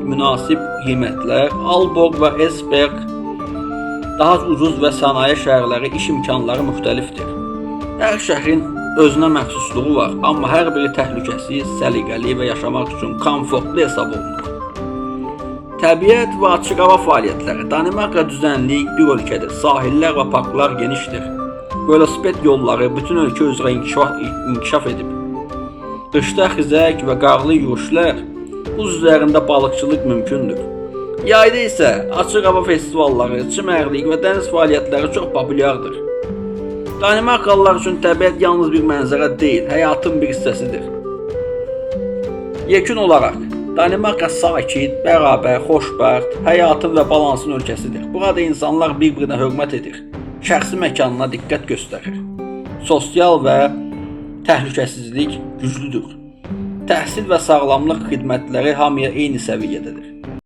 münasib qiymətlər, Aalborg və Esbjerg daha ucuz və sənaye şəhərləri iş imkanları müxtəlifdir. Hər şəhrin özünə məxsusluğu var, amma hər biri təhlükəsiz, səliqəli və yaşamaq üçün komfortlu hesab olunur. Təbiət və açıq hava fəaliyyətləri. Danimarka düzənlik bir ölkədir. Sahillər və parklar genişdir. Velosiped yolları bütün ölkə üzrə inkişaf edib. Qışda xizək və qarlı yürüşlər, buz üzərində balıqçılıq mümkündür. Yayda isə açıq hava festivalları, çimərlik və dəniz fəaliyyətləri çox populyardır. Danimarkalılar üçün təbiət yalnız bir mənzərə deyil, həyatın bir hissəsidir. Yekun olaraq, Danimarka sakit, bərabər, xoşbəxt, həyatın və balansın ölkəsidir. Burada insanlar bir-birinə hörmət edir, şəxsi məkanına diqqət göstərir. Sosial və təhlükəsizlik güclüdür. Təhsil və sağlamlıq xidmətləri hamıya eyni səviyyədədir.